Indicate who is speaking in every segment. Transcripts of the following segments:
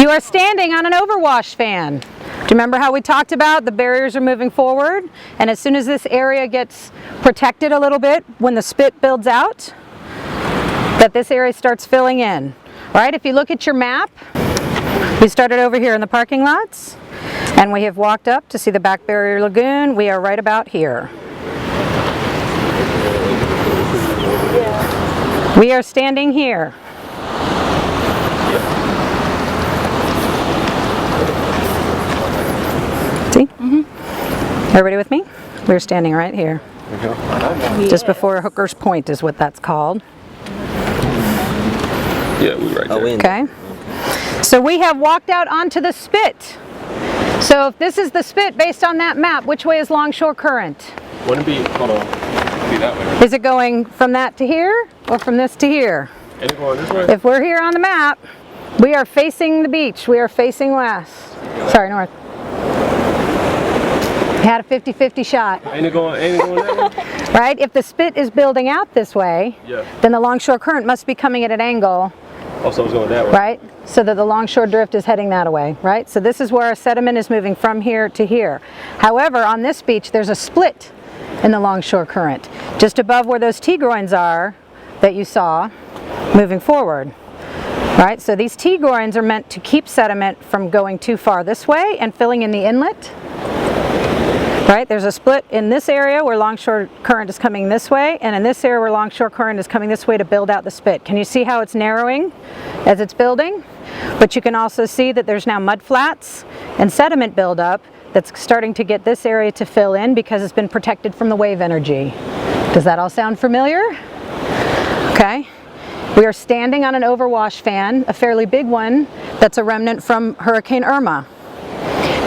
Speaker 1: You are standing on an overwash fan. Do you remember how we talked about the barriers are moving forward? And as soon as this area gets protected a little bit, when the spit builds out, that this area starts filling in. Right? If you look at your map, we started over here in the parking lots, and we have walked up to see the Backbarrier Lagoon. We are right about here. We are standing here. See? Everybody with me? We're standing right here. Just before Hooker's Point is what that's called.
Speaker 2: Yeah, we're right there.
Speaker 1: Okay. So we have walked out onto the spit. So if this is the spit based on that map, which way is longshore current?
Speaker 2: Wouldn't it be, hold on, be that way.
Speaker 1: Is it going from that to here or from this to here?
Speaker 2: Is it going this way?
Speaker 1: If we're here on the map, we are facing the beach. We are facing west. Sorry, north. You had a 50-50 shot.
Speaker 2: Ain't it going that way?
Speaker 1: Right? If the spit is building out this way, then the longshore current must be coming at an angle.
Speaker 2: Oh, so it's going that way.
Speaker 1: Right? So that the longshore drift is heading that way, right? So this is where our sediment is moving from here to here. However, on this beach, there's a split in the longshore current, just above where those T-groins are that you saw moving forward. Right? So these T-groins are meant to keep sediment from going too far this way and filling in the inlet. Right? There's a split in this area where longshore current is coming this way, and in this area where longshore current is coming this way to build out the spit. Can you see how it's narrowing as it's building? But you can also see that there's now mud flats and sediment buildup that's starting to get this area to fill in because it's been protected from the wave energy. Does that all sound familiar? Okay. We are standing on an overwash fan, a fairly big one, that's a remnant from Hurricane Irma.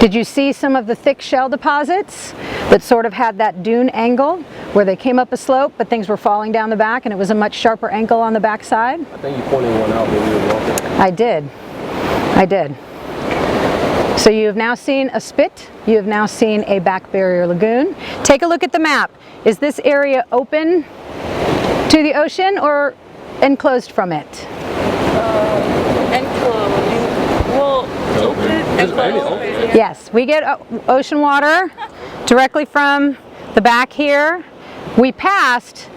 Speaker 1: Did you see some of the thick shell deposits that sort of had that dune angle where they came up a slope but things were falling down the back and it was a much sharper angle on the back side?
Speaker 2: I think you pointed one out when you were walking.
Speaker 1: I did. So you have now seen a spit, you have now seen a Backbarrier Lagoon. Take a look at the map. Is this area open to the ocean or enclosed from it?
Speaker 3: Enclosed. Well, enclosed.
Speaker 1: Yes, we get ocean water directly from the back here. We passed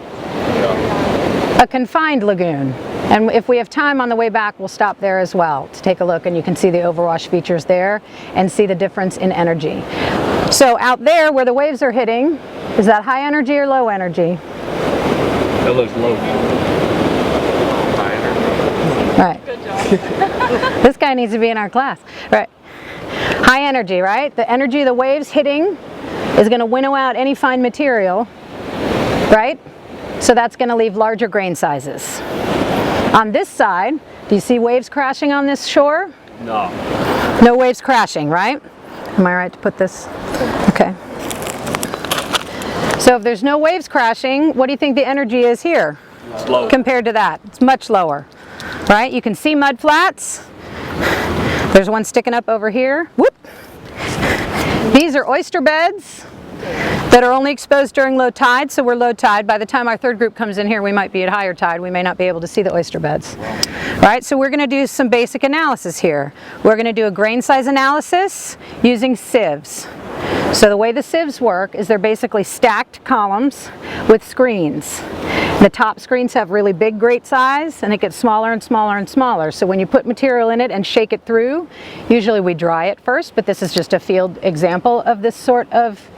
Speaker 1: a confined lagoon, and if we have time on the way back, we'll stop there as well to take a look, and you can see the overwash features there and see the difference in energy. So out there where the waves are hitting, is that high energy or low energy?
Speaker 2: That looks low. High energy.
Speaker 1: Right.
Speaker 3: Good job.
Speaker 1: This guy needs to be in our class. Right. High energy, right? The energy of the waves hitting is going to winnow out any fine material, right? So that's going to leave larger grain sizes. On this side, do you see waves crashing on this shore?
Speaker 2: No.
Speaker 1: No waves crashing, right? Am I right to put this? Okay. So if there's no waves crashing, what do you think the energy is here?
Speaker 2: Low.
Speaker 1: Compared to that? It's much lower, right? You can see mud flats. There's one sticking up over here. Whoop. These are oyster beds that are only exposed during low tide, so we're low tide. By the time our third group comes in here, we might be at higher tide. We may not be able to see the oyster beds. All right, so we're going to do some basic analysis here. We're going to do a grain size analysis using sieves. So the way the sieves work is they're basically stacked columns with screens. The top screens have really big grate size, and it gets smaller and smaller and smaller. So when you put material in it and shake it through, usually we dry it first, but this is just a field example of this sort of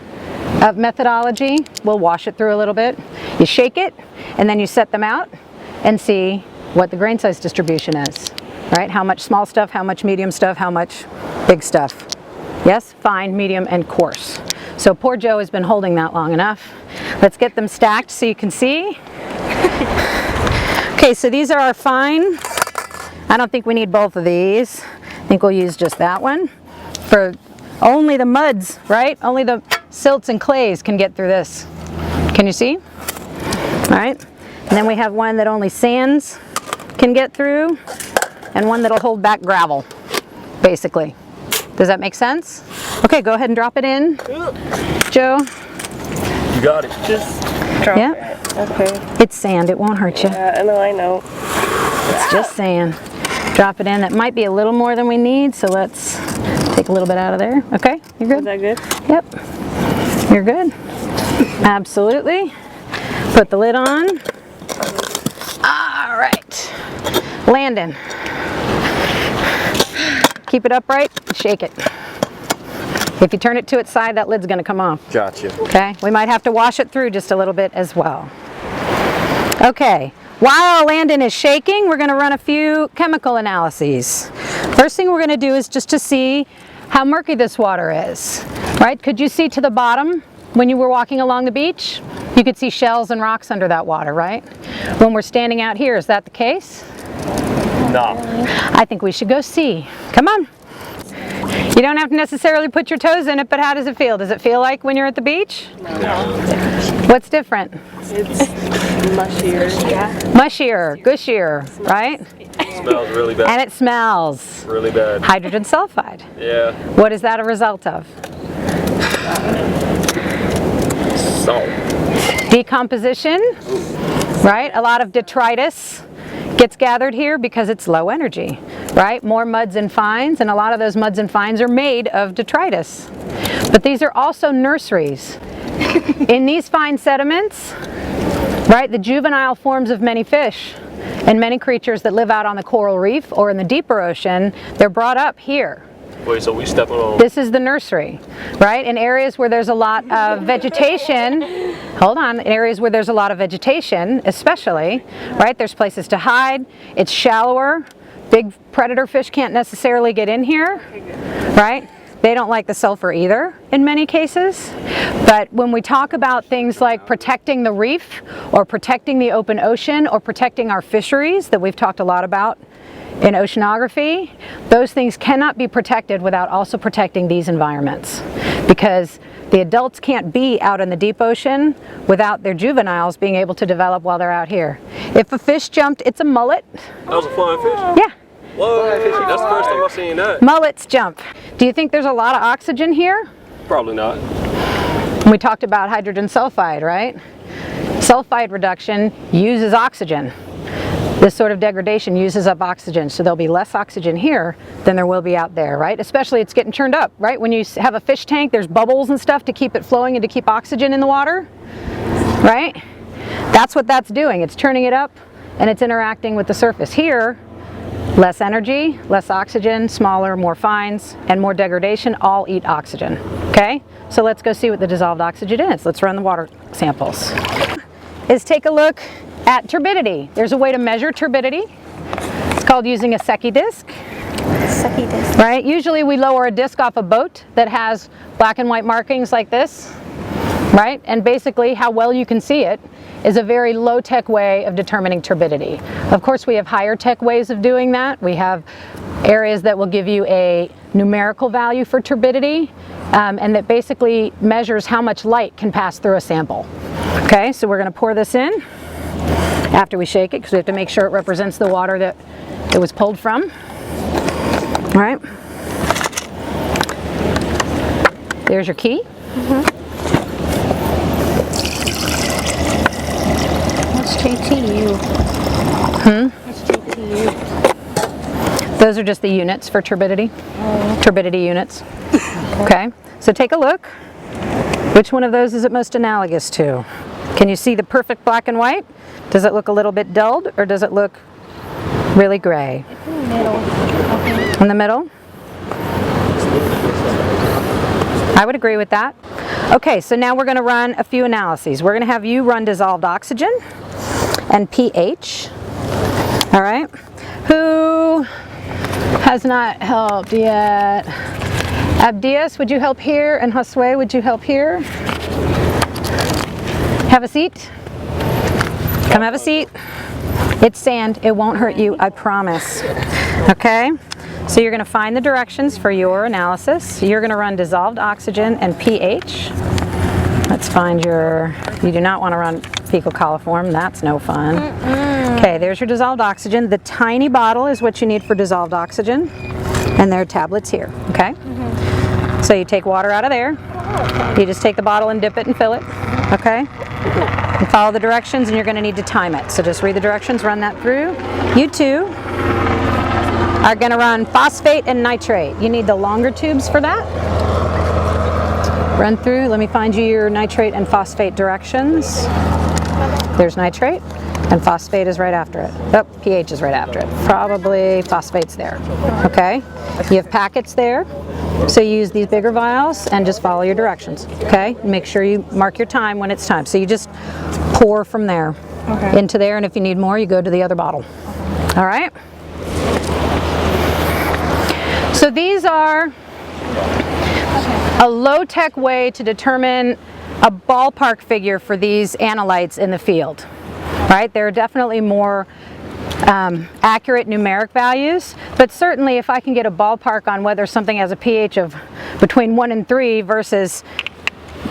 Speaker 1: methodology. We'll wash it through a little bit. You shake it, and then you set them out and see what the grain size distribution is, right? How much small stuff, how much medium stuff, how much big stuff. Yes, fine, medium, and coarse. So poor Joe has been holding that long enough. Let's get them stacked so you can see. Okay, so these are our fine. I don't think we need both of these. I think we'll use just that one. For only the muds, right? Only the silts and clays can get through this. Can you see? All right. And then we have one that only sands can get through, and one that'll hold back gravel, basically. Does that make sense? Okay, go ahead and drop it in. Joe?
Speaker 2: You got it.
Speaker 3: Just drop
Speaker 1: Yeah.
Speaker 3: it. Okay.
Speaker 1: It's sand, it won't hurt you.
Speaker 3: Yeah, I know.
Speaker 1: It's just sand. Drop it in. That might be a little more than we need, so let's take a little bit out of there. Okay, you're
Speaker 3: Is
Speaker 1: good?
Speaker 3: that good?
Speaker 1: Yep, you're good. Absolutely. Put the lid on. All right, Landon. Keep it upright, shake it. If you turn it to its side, that lid's gonna come off.
Speaker 2: Gotcha.
Speaker 1: Okay, we might have to wash it through just a little bit as well. Okay, while Landon is shaking, we're gonna run a few chemical analyses. First thing we're gonna do is just to see how murky this water is, right? Could you see to the bottom when you were walking along the beach? You could see shells and rocks under that water, right? When we're standing out here, is that the case?
Speaker 2: No.
Speaker 1: I think we should go see. Come on. You don't have to necessarily put your toes in it, but how does it feel? Does it feel like when you're at the beach?
Speaker 3: No.
Speaker 1: What's different?
Speaker 3: It's mushier. Yeah.
Speaker 1: Mushier, gushier, right?
Speaker 2: Smells really bad.
Speaker 1: And it smells.
Speaker 2: Really bad.
Speaker 1: Hydrogen sulfide.
Speaker 2: Yeah.
Speaker 1: What is that a result of?
Speaker 2: Salt.
Speaker 1: Decomposition, right? A lot of detritus gets gathered here because it's low energy, right? More muds and fines, and a lot of those muds and fines are made of detritus. But these are also nurseries. In these fine sediments, right, the juvenile forms of many fish and many creatures that live out on the coral reef or in the deeper ocean, they're brought up here.
Speaker 2: Wait, so we stepping on...
Speaker 1: This is the nursery, right? In areas where there's a lot of vegetation, hold on, in areas where there's a lot of vegetation, especially, right? There's places to hide, it's shallower, big predator fish can't necessarily get in here, right? They don't like the sulfur either in many cases. But when we talk about things like protecting the reef or protecting the open ocean or protecting our fisheries that we've talked a lot about in oceanography, those things cannot be protected without also protecting these environments, because the adults can't be out in the deep ocean without their juveniles being able to develop while they're out here. If a fish jumped, it's a mullet.
Speaker 2: That was a flying fish?
Speaker 1: Yeah.
Speaker 2: Whoa, that's the first time I've seen that.
Speaker 1: Mullets jump. Do you think there's a lot of oxygen here?
Speaker 2: Probably not.
Speaker 1: We talked about hydrogen sulfide, right? Sulfide reduction uses oxygen. This sort of degradation uses up oxygen, so there'll be less oxygen here than there will be out there, right? Especially it's getting churned up, right? When you have a fish tank, there's bubbles and stuff to keep it flowing and to keep oxygen in the water, right? That's what that's doing. It's churning it up and it's interacting with the surface. Here, less energy, less oxygen, smaller, more fines, and more degradation all eat oxygen, okay? So let's go see what the dissolved oxygen is. Let's run the water samples. Is take a look at turbidity. There's a way to measure turbidity. It's called using a Secchi disc.
Speaker 4: Secchi disc.
Speaker 1: Right? Usually we lower a disc off a boat that has black and white markings like this, right? And basically how well you can see it is a very low-tech way of determining turbidity. Of course, we have higher-tech ways of doing that. We have areas that will give you a numerical value for turbidity, and that basically measures how much light can pass through a sample. Okay, so we're going to pour this in after we shake it, because we have to make sure it represents the water that it was pulled from. All right. There's your key.
Speaker 4: What's JTU? What's JTU?
Speaker 1: Those are just the units for turbidity. Turbidity units. Okay, so take a look. Which one of those is it most analogous to? Can you see the perfect black and white? Does it look a little bit dulled, or does it look really gray?
Speaker 4: In the middle.
Speaker 1: In the middle? I would agree with that. Okay, so now we're going to run a few analyses. We're going to have you run dissolved oxygen and pH. All right. Who has not helped yet? Abdias, would you help here? And Josue, would you help here? Have a seat. Come have a seat. It's sand. It won't hurt you, I promise. Okay? So you're going to find the directions for your analysis. You're going to run dissolved oxygen and pH. Let's find your... You do not want to run fecal coliform. That's no fun. Okay, there's your dissolved oxygen. The tiny bottle is what you need for dissolved oxygen. And there are tablets here. Okay? So you take water out of there. You just take the bottle and dip it and fill it. Okay? And follow the directions, and you're going to need to time it. So just read the directions, run that through. You too. are going to run phosphate and nitrate. You need the longer tubes for that. Run through, let me find you your nitrate and phosphate directions. There's nitrate, and phosphate is right after it. Oh, pH is right after it. Probably phosphate's there. Okay? You have packets there, so you use these bigger vials and just follow your directions. Okay? Make sure you mark your time when it's time. So you just pour from there into there, and if you need more, you go to the other bottle. All right? So these are a low-tech way to determine a ballpark figure for these analytes in the field, right? There are definitely more accurate numeric values, but certainly if I can get a ballpark on whether something has a pH of between 1 and 3 versus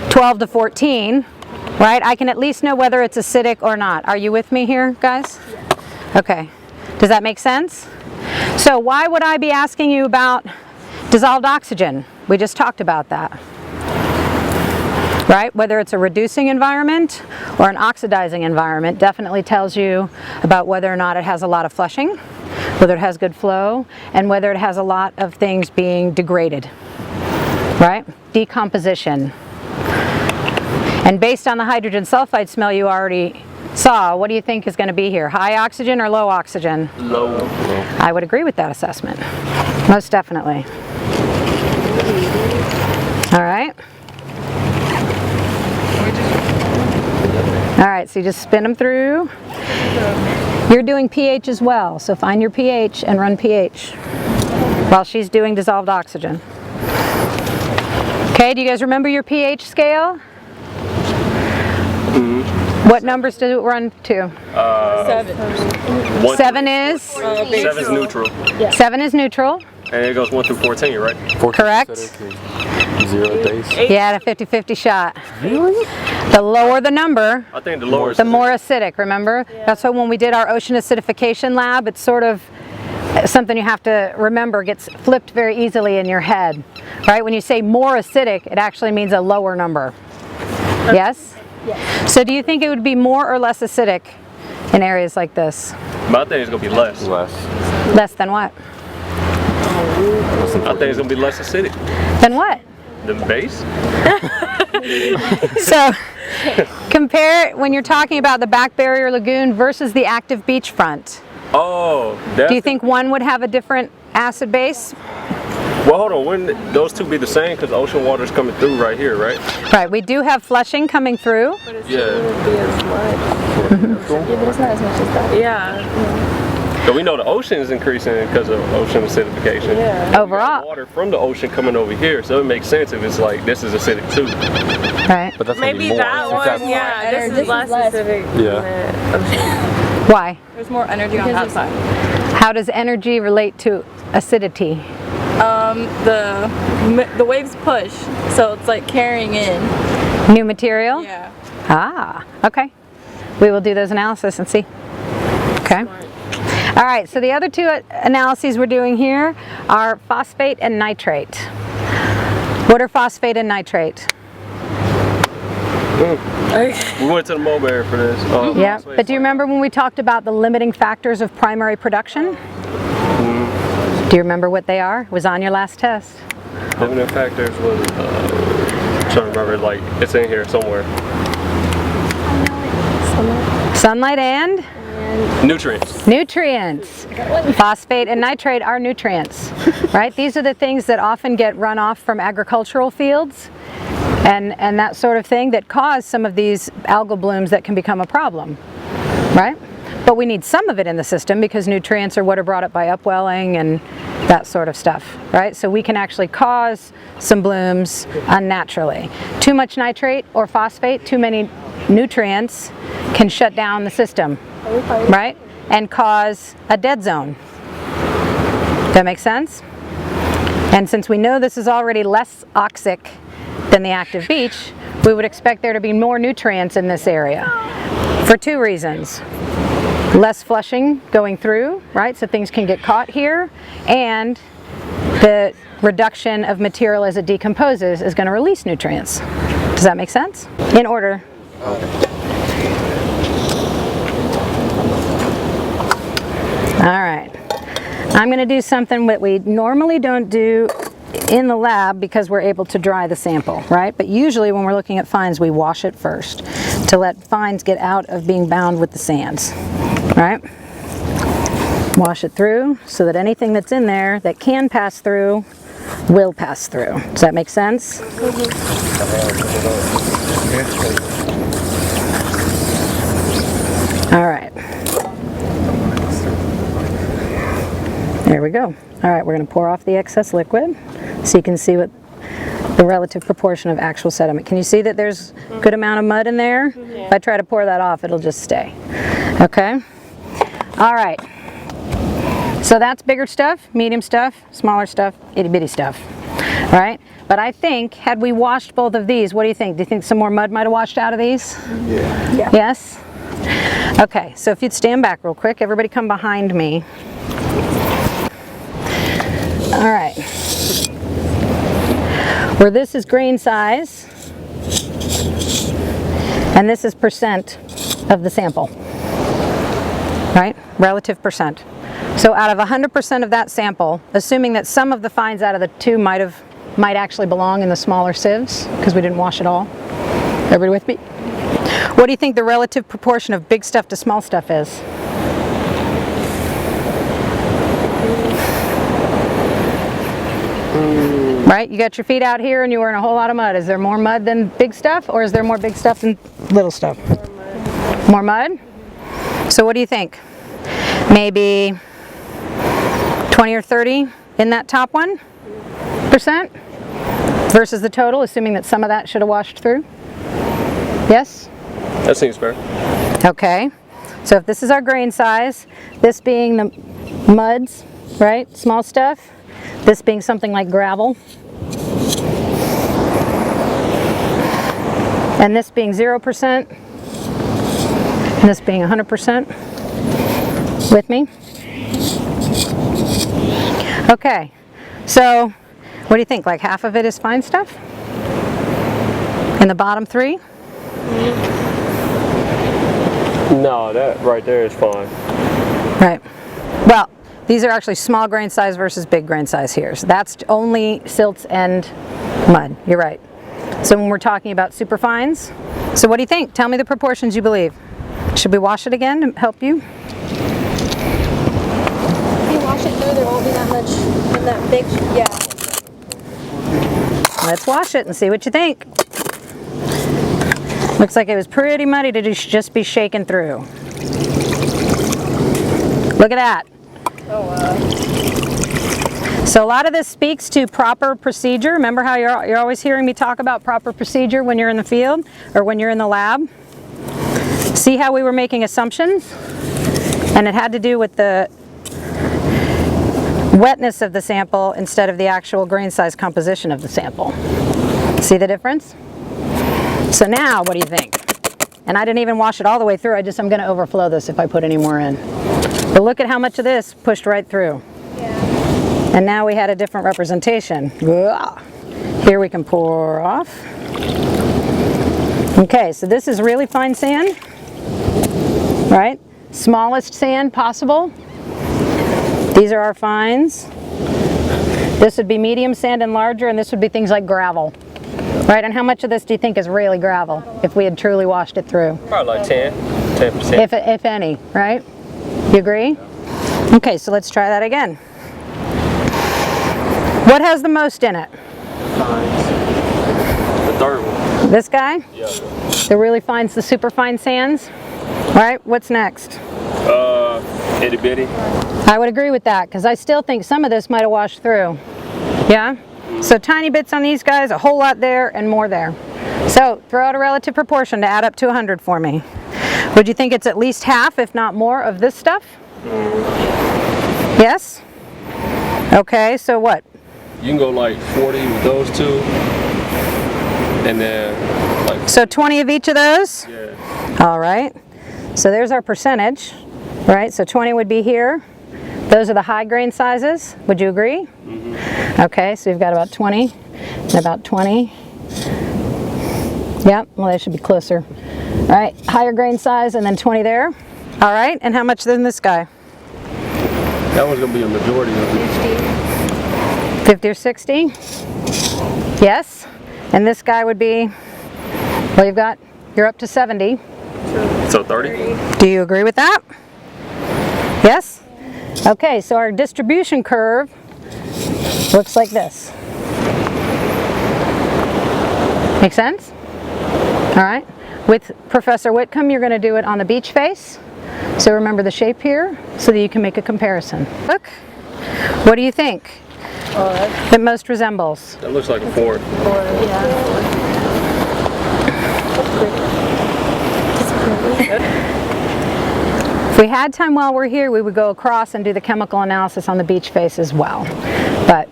Speaker 1: 12 to 14, right? I can at least know whether it's acidic or not. Are you with me here, guys? Okay. Does that make sense? So why would I be asking you about dissolved oxygen? We just talked about that, right? Whether it's a reducing environment or an oxidizing environment definitely tells you about whether or not it has a lot of flushing, whether it has good flow, and whether it has a lot of things being degraded, right? Decomposition. And based on the hydrogen sulfide smell you already saw, what do you think is going to be here? High oxygen or low oxygen?
Speaker 2: Low.
Speaker 1: I would agree with that assessment. Most definitely. All right. All right, so you just spin them through. You're doing pH as well, so find your pH and run pH while she's doing dissolved oxygen. Okay, do you guys remember your pH scale? What numbers do it run to?
Speaker 3: 7.
Speaker 1: 7 is?
Speaker 2: 7 is neutral.
Speaker 1: 7 is neutral.
Speaker 2: And it goes 1 through 14, right?
Speaker 1: Correct.
Speaker 5: 0 days.
Speaker 1: Yeah, a 50-50 shot. Really? The lower the number,
Speaker 2: I think the lower
Speaker 1: the more acidic, remember? Yeah. That's why when we did our ocean acidification lab, it's sort of something you have to remember, gets flipped very easily in your head, right? When you say more acidic, it actually means a lower number. Yes? Yes. So do you think it would be more or less acidic in areas like this?
Speaker 2: But I think it's going to be less.
Speaker 1: Less than what?
Speaker 2: I think it's going to be less acidic.
Speaker 1: Than what?
Speaker 2: The base?
Speaker 1: So compare when you're talking about the Backbarrier Lagoon versus the active beachfront.
Speaker 2: Oh.
Speaker 1: Do you think one would have a different acid base?
Speaker 2: Well, hold on. Wouldn't those two be the same? Because ocean water is coming through right here, right?
Speaker 1: Right. We do have flushing coming through.
Speaker 3: But it
Speaker 2: Yeah.
Speaker 3: wouldn't be as much.
Speaker 4: Yeah, but it's not as much as that.
Speaker 3: Yeah.
Speaker 2: So we know the ocean is increasing because of ocean acidification.
Speaker 3: Yeah.
Speaker 2: We got
Speaker 1: Overall.
Speaker 2: water from the ocean coming over here, so it makes sense if it's like this is acidic too.
Speaker 1: Right.
Speaker 5: But that's gonna be
Speaker 3: Maybe
Speaker 5: more.
Speaker 3: that one, yeah. This is less acidic
Speaker 5: Yeah.
Speaker 3: than the ocean.
Speaker 1: Why?
Speaker 3: There's more energy on that side.
Speaker 1: How does energy relate to acidity?
Speaker 3: The waves push, so it's like carrying in.
Speaker 1: New material?
Speaker 3: Yeah.
Speaker 1: Ah, okay. We will do those analysis and see. Okay. All right, so the other two analyses we're doing here are phosphate and nitrate. What are phosphate and nitrate?
Speaker 2: We went to the mulberry for this.
Speaker 1: Yeah, but do you remember when we talked about the limiting factors of primary production? Do you remember what they are? It was on your last test.
Speaker 2: Limiting factors was, I'm trying to remember, like, it's in here somewhere.
Speaker 1: Sunlight and?
Speaker 2: Nutrients.
Speaker 1: Nutrients. Phosphate and nitrate are nutrients, right? These are the things that often get run off from agricultural fields and that sort of thing that cause some of these algal blooms that can become a problem, right? But we need some of it in the system because nutrients are what are brought up by upwelling and that sort of stuff, right? So we can actually cause some blooms unnaturally. Too much nitrate or phosphate, too many nutrients can shut down the system, right? And cause a dead zone. That makes sense? And since we know this is already less oxic than the active beach, we would expect there to be more nutrients in this area for two reasons. Less flushing going through, right? So things can get caught here, and the reduction of material as it decomposes is going to release nutrients. Does that make sense? In order. All right. I'm going to do something that we normally don't do in the lab because we're able to dry the sample, right? But usually when we're looking at fines, we wash it first to let fines get out of being bound with the sands, right? Wash it through so that anything that's in there that can pass through will pass through. Does that make sense? All right. There we go. All right, we're going to pour off the excess liquid so you can see what the relative proportion of actual sediment. Can you see that there's a good amount of mud in there? Yeah. If I try to pour that off, it'll just stay. Okay? All right. So that's bigger stuff, medium stuff, smaller stuff, itty bitty stuff. All right? But I think, had we washed both of these, what do you think? Do you think some more mud might have washed out of these? Yeah. Yes? Okay, so if you'd stand back real quick, everybody come behind me. All right. Where this is grain size, and this is percent of the sample, right? Relative percent. So out of 100% of that sample, assuming that some of the fines out of the two might actually belong in the smaller sieves, because we didn't wash it all. Everybody with me? What do you think the relative proportion of big stuff to small stuff is? Right? You got your feet out here and you were in a whole lot of mud. Is there more mud than big stuff, or is there more big stuff than little stuff? More mud? So what do you think? Maybe 20 or 30 in that top 1% versus the total, assuming that some of that should have washed through? Yes?
Speaker 2: That seems fair.
Speaker 1: Okay. So if this is our grain size, this being the muds, right? Small stuff. This being something like gravel. And this being 0%. And this being 100%. With me? Okay. So, what do you think? Like half of it is fine stuff? In the bottom 3?
Speaker 2: No, that right there is fine.
Speaker 1: Right. Well, these are actually small grain size versus big grain size here. So that's only silts and mud. You're right. So when we're talking about superfines, so what do you think? Tell me the proportions you believe. Should we wash it again to help you?
Speaker 4: If you wash it through, there won't be that much in that big, yeah.
Speaker 1: Let's wash it and see what you think. Looks like it was pretty muddy to just be shaken through. Look at that.
Speaker 3: Oh, wow.
Speaker 1: So a lot of this speaks to proper procedure. Remember how you're always hearing me talk about proper procedure when you're in the field or when you're in the lab? See how we were making assumptions? And it had to do with the wetness of the sample instead of the actual grain size composition of the sample. See the difference? So now, what do you think? And I didn't even wash it all the way through. I'm going to overflow this if I put any more in. But look at how much of this pushed right through.
Speaker 4: Yeah.
Speaker 1: And now we had a different representation. Ugh. Here we can pour off. Okay, so this is really fine sand, right? Smallest sand possible. These are our fines. This would be medium sand and larger, and this would be things like gravel. Right, and how much of this do you think is really gravel if we had truly washed it through?
Speaker 2: Probably like 10%.
Speaker 1: If any, right? You agree? Okay, so let's try that again. What has the most in it?
Speaker 2: The third one.
Speaker 1: This guy?
Speaker 2: Yeah.
Speaker 1: The really fines, the super fine sands? All right, what's next?
Speaker 2: Itty bitty.
Speaker 1: I would agree with that, because I still think some of this might have washed through. Yeah? So tiny bits on these guys, a whole lot there, and more there. So throw out a relative proportion to add up to 100 for me. Would you think it's at least half, if not more, of this stuff? Yes? Okay, so what?
Speaker 2: You can go like 40 with those two. And then like...
Speaker 1: So 20 of each of those?
Speaker 2: Yeah.
Speaker 1: All right. So there's our percentage, right? So 20 would be here. Those are the high grain sizes. Would you agree? Mm-hmm. Okay, so we've got about 20 and about 20. Yep, well they should be closer. All right, higher grain size and then 20 there. All right, and how much then this guy?
Speaker 2: That one's gonna be a majority of it.
Speaker 1: 50 or 60? Yes. And this guy would be, well, you're up to 70.
Speaker 2: So 30?
Speaker 1: Do you agree with that? Yes? Okay, so our distribution curve looks like this. Make sense? All right. With Professor Whitcomb, you're going to do it on the beach face. So remember the shape here so that you can make a comparison. Look. What do you think it most resembles?
Speaker 2: That looks like a 4.
Speaker 1: If we had time while we're here, we would go across and do the chemical analysis on the beach face as well. But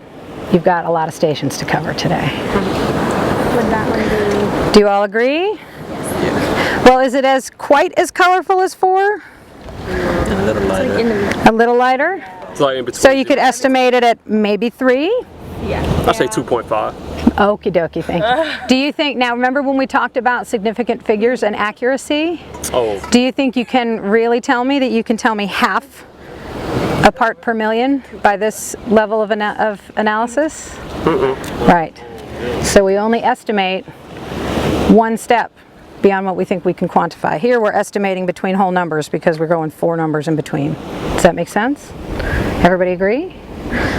Speaker 1: you've got a lot of stations to cover today.
Speaker 4: Would that one be?
Speaker 1: Do you all agree?
Speaker 5: Yes.
Speaker 1: Well, is it quite as colorful as 4?
Speaker 5: A little lighter.
Speaker 1: A little lighter?
Speaker 2: It's like in between.
Speaker 1: So you could estimate it at maybe 3?
Speaker 2: I say 2.5.
Speaker 1: Okie dokie, thank you. Do you think, now remember when we talked about significant figures and accuracy?
Speaker 2: Oh,
Speaker 1: Do you think you can really tell me that you can tell me half a part per million by this level of analysis? Right. So we only estimate one step beyond what we think we can quantify. Here we're estimating between whole numbers because we're going 4 numbers in between. Does that make sense? Everybody agree?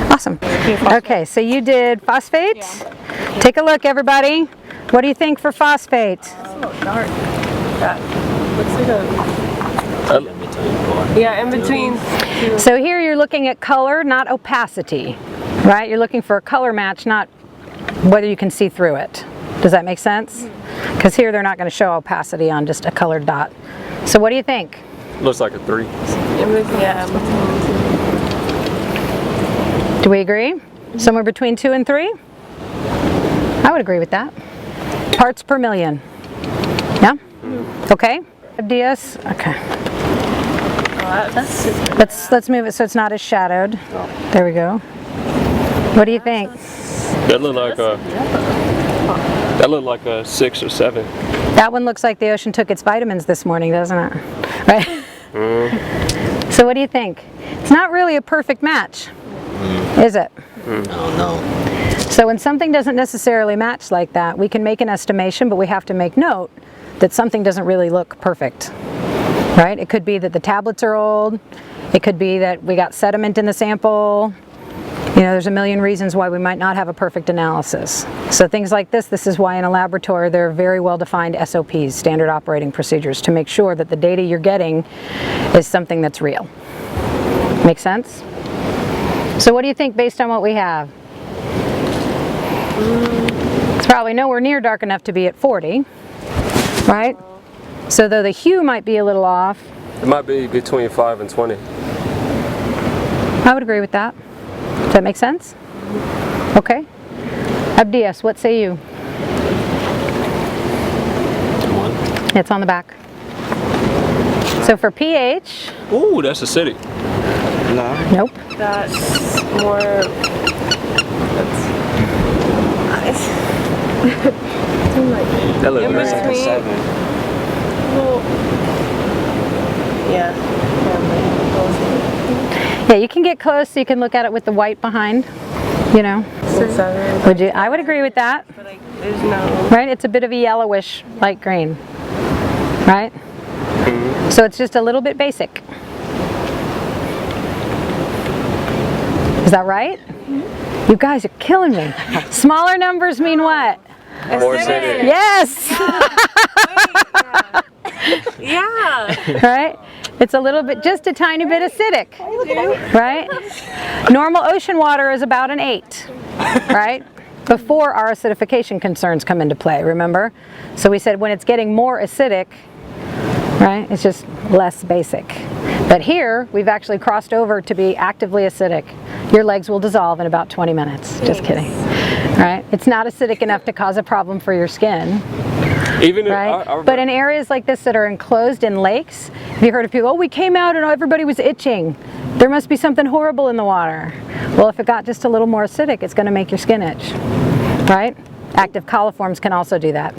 Speaker 1: Awesome. Okay, so you did phosphate. Yeah. Take a look, everybody. What do you think for phosphate?
Speaker 3: Oh, dark. That looks like a... Yeah, in between.
Speaker 1: So here you're looking at color, not opacity, right? You're looking for a color match, not whether you can see through it. Does that make sense? Because here they're not going to show opacity on just a colored dot. So what do you think?
Speaker 2: looks like a 3.
Speaker 3: Yeah.
Speaker 1: Do we agree? Somewhere between 2 and 3? I would agree with that. Parts per million. Yeah? Okay. DS. Okay. Let's move it so it's not as shadowed. There we go. What do you think?
Speaker 2: That looked like a 6 or 7.
Speaker 1: That one looks like the ocean took its vitamins this morning, doesn't it? Right? So what do you think? It's not really a perfect match, is it?
Speaker 5: Oh no.
Speaker 1: So when something doesn't necessarily match like that, we can make an estimation, but we have to make note that something doesn't really look perfect, right? It could be that the tablets are old. It could be that we got sediment in the sample. You know, there's a million reasons why we might not have a perfect analysis. So things like this is why in a laboratory there are very well-defined SOPs, standard operating procedures, to make sure that the data you're getting is something that's real. Make sense? So what do you think based on what we have? It's probably nowhere near dark enough to be at 40, right? So though the hue might be a little off.
Speaker 2: It might be between 5 and 20.
Speaker 1: I would agree with that. Does that make sense? Okay. Abdias, what say you?
Speaker 5: 1.
Speaker 1: It's on the back. So for pH,
Speaker 2: Ooh, that's acidic.
Speaker 5: No.
Speaker 1: nope.
Speaker 3: That's more.
Speaker 2: That looks
Speaker 3: In
Speaker 2: nice.
Speaker 3: between.
Speaker 5: 7.
Speaker 3: Well, yeah.
Speaker 1: Yeah, you can get close so you can look at it with the white behind, you know. Would you? I would agree with that.
Speaker 3: But like, there's no.
Speaker 1: Right? It's a bit of a yellowish light green. Right? So it's just a little bit basic. Is that right? You guys are killing me. Smaller numbers mean what?
Speaker 2: More acidic.
Speaker 1: Yes!
Speaker 3: Yeah.
Speaker 1: Right? It's a little bit, just a tiny bit acidic. Right? Normal ocean water is about an 8. Right? Before our acidification concerns come into play, remember? So we said when it's getting more acidic, right, it's just less basic. But here, we've actually crossed over to be actively acidic. Your legs will dissolve in about 20 minutes. Just kidding. Right? It's not acidic enough to cause a problem for your skin.
Speaker 2: Even
Speaker 1: Right? But in areas like this that are enclosed in lakes, have you heard of people, oh, we came out and everybody was itching. There must be something horrible in the water. Well, if it got just a little more acidic, it's going to make your skin itch. Right? Active coliforms can also do that.